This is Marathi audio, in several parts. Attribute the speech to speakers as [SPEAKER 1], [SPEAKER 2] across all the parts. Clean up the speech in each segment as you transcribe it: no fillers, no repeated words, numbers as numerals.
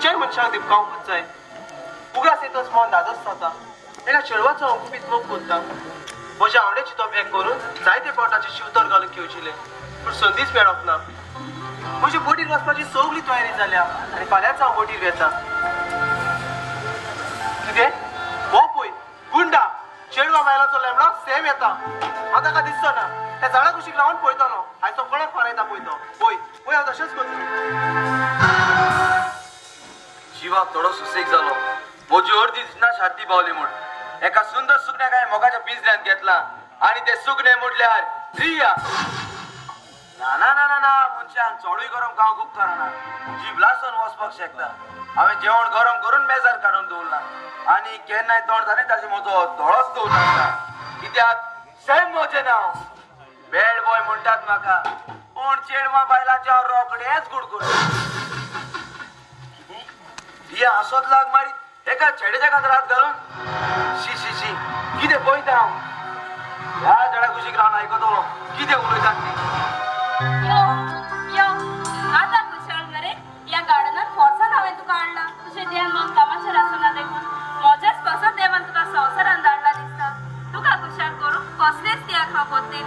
[SPEAKER 1] खंयच्याय मनशाक दिपकावूंकच जाय उगाच येतोच मन दादच जाता एका चेडवाचो अंकुपीत मोग कोत्ता म्हज्या आवडेची तो बॅग करून जायते पोटाचे शिवतर घालून घेवचिले पूण संदीच मेळप ना म्हजी बोटीर वचपाची सगळी तयारी जाल्या आनी फाल्यांच हांव बोटीर वेता कितें हो पळय गुंडा चेडवा बायलाचो लेमडो सेम येता हांव ताका दिसतो ना त्या झाडा कुशीक रावन पळयतलो आयचो कळक फारायता पळय तो पळय पळय हांव तशेंच करता
[SPEAKER 2] जिवाक थोडो सुसेग जालो म्हजी अर्दी दिसना शाती पावली म्हूण एका सुंदर सुकण्याक हांवें मोगाच्या पिंजऱ्यांत घेतला आनी ते सुकणे म्हटल्यार रिया ना ना ना ना ना मनशान चोडूय गरम खावंक खूब करना जीब लासून वचपाक शकता हांवें जेवण गरम करून मेजार काडून दवरला आनी केन्नाय तोंड जालें ताचे म्हजो दोळोच दवरला कित्याक सेम म्हजें नांव बॅड बॉय म्हणटात म्हाका पूण चेडवां बायलांच्या हांव रोखडेंच गुडगुड रिया हांसोत लाग मारीत एका चेड्याच्या कांतरांत घालून शी शी शी कितें पळयता हांव ह्या झाडा कुशीक रावन आयकतलो कितें उलयतात ती
[SPEAKER 3] यो आता कुशळ मरे या गार्डनात फोर्सान हांवें तुका हाडला तुजे देहान मन कामाचेर आसना देखून म्हज्याच पासत देवान तुका संवसारान धाडला दिसता तुका कुशळ करूंक कसलेच तियाक खावपतली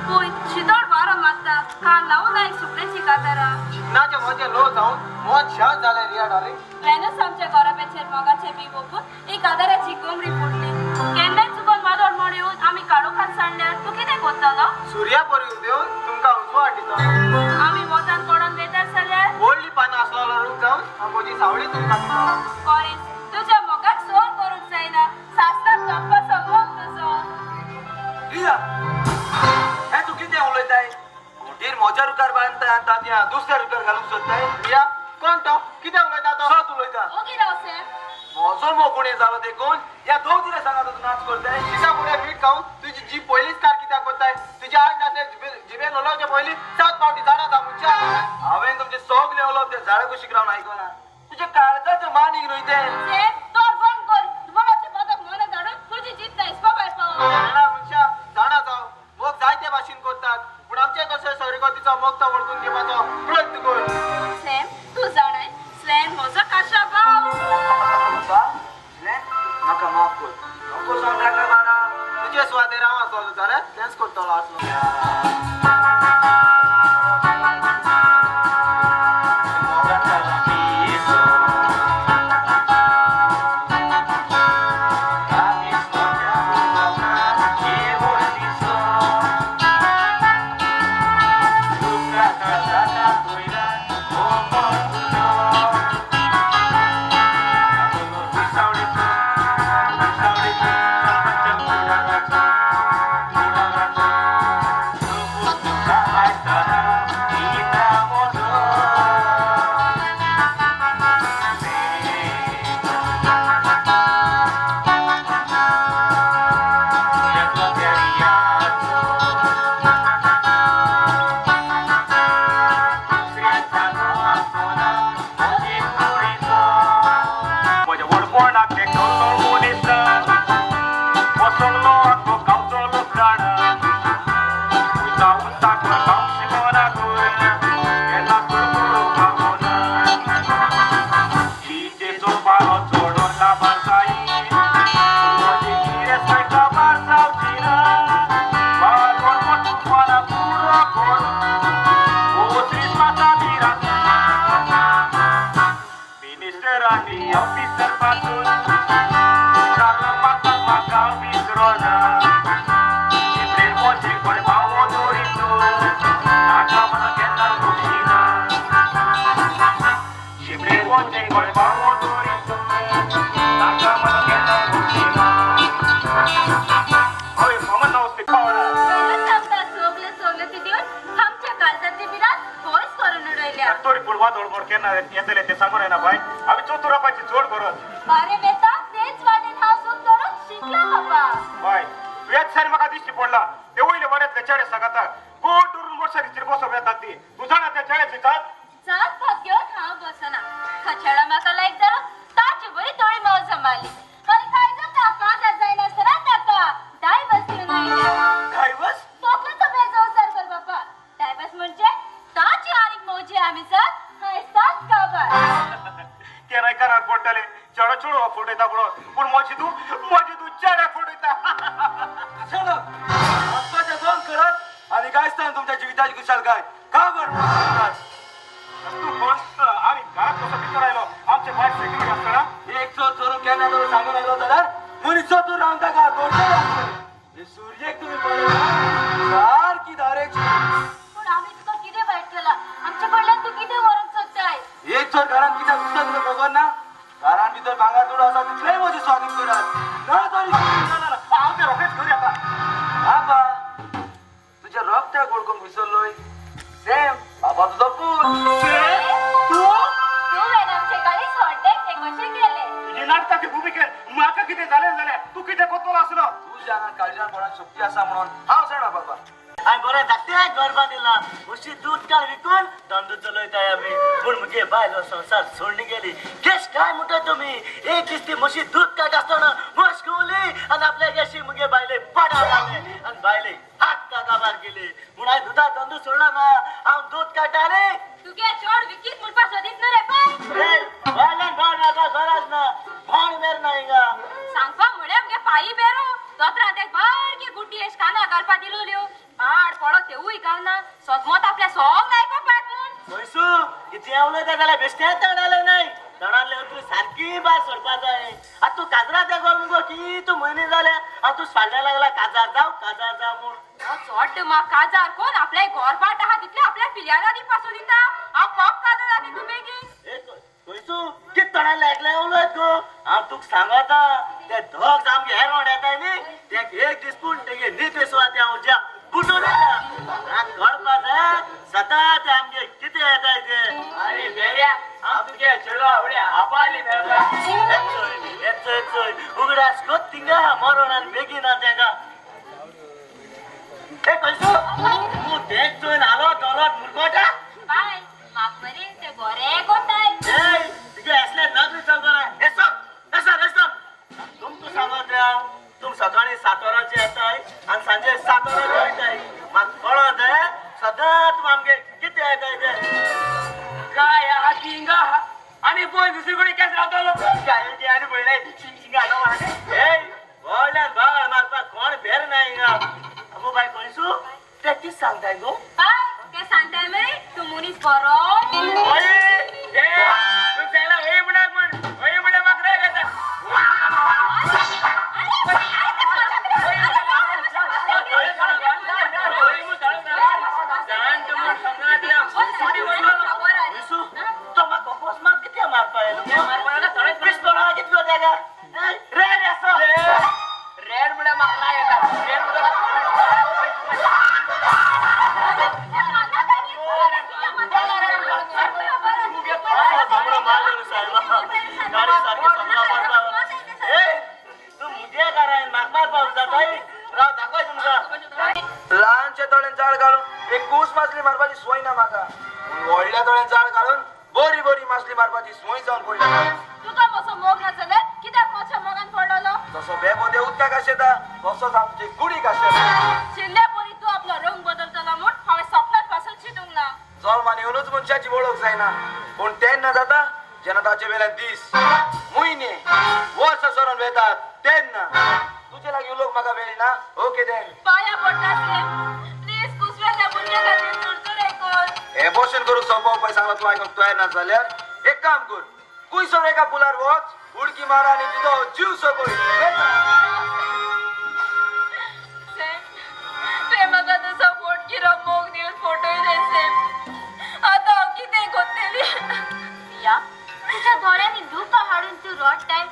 [SPEAKER 3] पळय शितळ वारो मारता कान लावून एक सुकण्याची कातारां
[SPEAKER 1] चिकनाचे म्हजे लो जावन मन शांत जालें रिया डार्लिंग
[SPEAKER 3] वेनस आमच्या गोराब्याचेर मोगाचे बी ओपून एक आदाराची कोंबडी फुटली केन्नाय चुकून वादळ म्हण येवन आमी काडोखान सांडल्यार तूं कितें कोत्तालो
[SPEAKER 1] सुर्या परी देवन तुमकां उजवो हाडितो
[SPEAKER 3] आमी वतान पडोन बेजार जाल्यार
[SPEAKER 1] व्हडली पानां आसलो रूख जावन हांव म्हजी सावळी तुमकां दिता
[SPEAKER 3] कॉरेज तुज्या मोगाक सोर करूंक जायना सासराक तप्पाचो मोग तुजो
[SPEAKER 2] रिया हें तूं कितें उलयताय मोठीर म्हज्या रुकार बांदता आनी तांतयां दुसऱ्या रुकार घालूंक सोदताय
[SPEAKER 1] रिया कोण तो कितें उलयता तो
[SPEAKER 2] सत उलयता
[SPEAKER 3] ओगी रावसे
[SPEAKER 2] म्हजो मोगुणे जालो देखून ह्या दोन दिले सांगा तूं नाच करताय
[SPEAKER 1] दिसा फुडें मीठ खावन तुजी जी पयलीच कार कित्याक कोत्ताय तुज्या आड नासले जिबेन उलोवचे पयलीं 7 फावटी झाडां दामुच्या
[SPEAKER 2] हांवें तुमचे सगळे उलोवप ते झाडा कुशीक रावन आयकना तुजे काळजाचें मानीक न्हय तें
[SPEAKER 3] तोर बंद कर दुबाराचे पदक मना धाडून तुजी जीत हिसपा भायर पावो
[SPEAKER 1] जाणा मनशा जाणा जाव मोग जायते भाशेन करतात पूण आमचे कशें सरिगतीचो मोग तो वळखून घेवपाचो प्रयत्न कर
[SPEAKER 3] सॅम तूं जाणाय स्लॅन म्हजो काशा भाव
[SPEAKER 2] म्हाका माफ कर नको सांग नाका बारा
[SPEAKER 1] तुजे स्वादेर हांव आसलो जाल्यार तेंच करतलो आसलो
[SPEAKER 4] येतले ते सांगून आहे ना बाय आम्ही चतुरापाची जोड करत
[SPEAKER 3] अरे बेटा तेच वाटेन हांव सुख करून शिकला बाबा
[SPEAKER 4] बाय वेच सारी म्हाका दिश्टी पडला ते वयले वाड्यातले चेडे सांगता गोट उरून मोटरसायकलीचेर बसोप येतात ती तू जाणा त्या चेड्याची जात
[SPEAKER 3] भाग घेऊन हांव बसना खचेडा म्हाका लायक जालो ताची बरी थोडी मौज सांबाळली आनी काय जाता कांदा जायनासतना ताका डायवर्स दिवन आयल्या
[SPEAKER 2] डायवर्स
[SPEAKER 3] तोकलेचो बेजो उसार कर बापा डायवर्स म्हणजे ताची आनीक मौजी आमी सर हाय सात काबार
[SPEAKER 4] केन्ना पण माझी तू चेड्या फोडता
[SPEAKER 2] चला आत्ताच्या दोन करत आणि काय सांग तुमच्या जीविताची कुशाल काय का बरं
[SPEAKER 4] तू कोण आणि घरात कसं तिथं राहिलो आमच्या बाहेर सेक्युरिटी असताना
[SPEAKER 2] एक चोर चोरून केला तर सांगून आलो होता मुनी चोतून राहता का हे सूर्य तुम्ही सारखी धारेची
[SPEAKER 3] पण आम्ही तुका किती वाईट केला आमच्या कडल्यान तू किती वरण चोरताय
[SPEAKER 2] एक चोर घरात किती घुसता तुला खबर ना घरात भितर भांगार तुडो असा तिथले माझे स्वागत करत ना तरी
[SPEAKER 4] आमच्या रोखेच घरी आता
[SPEAKER 2] बाबा तुझ्या रोग त्या गोडकोन घुसरलोय सेम बाबा तुझा पूत
[SPEAKER 3] तू आमच्या गाडी सोडते ते कसे गेले
[SPEAKER 4] तुझी नाटकाची भूमिकेत माका किती झाले तू किती कोतोला असलो
[SPEAKER 2] तुझ्या अंगात काळजान पडा शक्ती असा म्हणून हाव जाणा बाबा
[SPEAKER 5] आय बरे धाकटे घर बांधिला उशी दूध काल विकून धंदो चलयताय आम्ही पण मुगे बायलो संसार सोडणी गेली केस काय म्हणता तुम्ही एक किस्ती म्हशी दूध काढ असताना म्हश घेवली आणि आपल्या गेशी मुगे बायले पडा लागले आणि बायले हात कागाबार गेले म्हणून आय दुधा धंदो सोडला ना हांव दूध काढाले
[SPEAKER 3] तुगे चोड विकीत मुळपा सोदित न रे पण
[SPEAKER 5] बायलान भाड नाका गरज ना भाड मेर नाही गा
[SPEAKER 3] सांगपा म्हणे आमगे पायी बेरो दोतरा ते भर की गुड्डी एश काना घालपा दिलोल्यो आड पडो तेवूय घालना सोजमोत आपल्या सोंग लायको पाट म्हूण
[SPEAKER 5] पैसू किती आवलं त्या त्याला बेस्ट्या तणाले नाही तणाले तू सारखी बाय सोडपा जाय आता तू काजरा त्या गोल मुगो की तू महिने झाल्या आता तू फाडल्या लागला काजार जाव म्हणून
[SPEAKER 3] चोट मा काजार कोण आपल्या गोरबाट आहा तितले आपल्या पिल्याला दी पासो दिता आ पॉप काजार जाते तू बेगीन
[SPEAKER 5] पैसू कित तणाले ऐकले आवलं गो हा तू सांगता त्या धोक जामगे हेरोड येताय नी ते एक दिसपून तेगे नी पेसवा त्या उज्या कुठून येता गळपास सतत आमगे किती येताय ते
[SPEAKER 2] अरे बेड्या आमगे चलो आवड्या आपाली
[SPEAKER 5] येतोय उगडास कोत तिंगा मरोन आणि बेगीन तेगा ए पैसू तू देखतोय आलो डॉलर मुरगोटा
[SPEAKER 3] बाय माक मरे ते गोरे कोताय
[SPEAKER 5] ए तुझे असले नगरी चलगोना एसो तुम तो सांगत राव तुम सकाळी 7 वरांचे येताय आणि सांजे 7 वरांचे येताय माक कळत सतत आमगे किती येताय ते
[SPEAKER 2] काय हातींगा आणि पोय दुसरीकडे केस राहतो
[SPEAKER 5] काय ते आणि बोलले शिंगा आलो माने ए बोलल्यान बाळ मारपा कोण भेर नाही गा अबो बाय पैसू ते किस सांगताय गो
[SPEAKER 3] बाय के सांगताय मरे तू मुनीस बरो
[SPEAKER 5] ओय
[SPEAKER 2] ए तू त्याला होई म्हणा मग रे गेता
[SPEAKER 5] पैसू तो मा कोकोस मा किती मारपाय मारपायला थोडे पिस्तोला किती देगा रे असो
[SPEAKER 2] रेड मुळे मग नाही येता रेड लहानशे तोड्यान जाळ घालून एक कूस मासली मारपाची सोय ना माका व्हडल्या तोड्यान जाळ घालून बोरी मासली मारपाची सोय जावन पडली
[SPEAKER 3] तुका मसो मोग ना चले कित्याक मोच्या मोगान पडलो
[SPEAKER 2] तसो बेबो दे उदका काशेता तसोच आमची गुडी काशेता
[SPEAKER 3] शिंदे पोरी तू आपलो रंग बदलतला म्हूण हांवें सपनात पासून चिंतूंक ना
[SPEAKER 2] जल्मान येऊनच मनशाची वळख जायना पूण तेन्ना जाता जेन्ना ताचे वेल्यान दीस म्हयने वर्स सरून वेतात तेन्ना तुजे लागीं लोक म्हाका मेळना ओके देन
[SPEAKER 3] पाया पडटासले प्लीज कुसव्याच्या भुरग्या खातीर चुरचुर कोण
[SPEAKER 2] हे भोशन करूंक सोंपो उपाय सांगला तूं आयकूंक तयार ना जाल्यार एक काम कर कुयसर एका पुलार वच उडकी मारा आनी तुजो जीव सोगोय
[SPEAKER 3] ते म्हाका तुजो पोटकिरो मोग दिवन फोटोय देसे आतां हांव कितें कोत्तेली या तुज्या दोळ्यांनी धूप हाडून तू रडटाय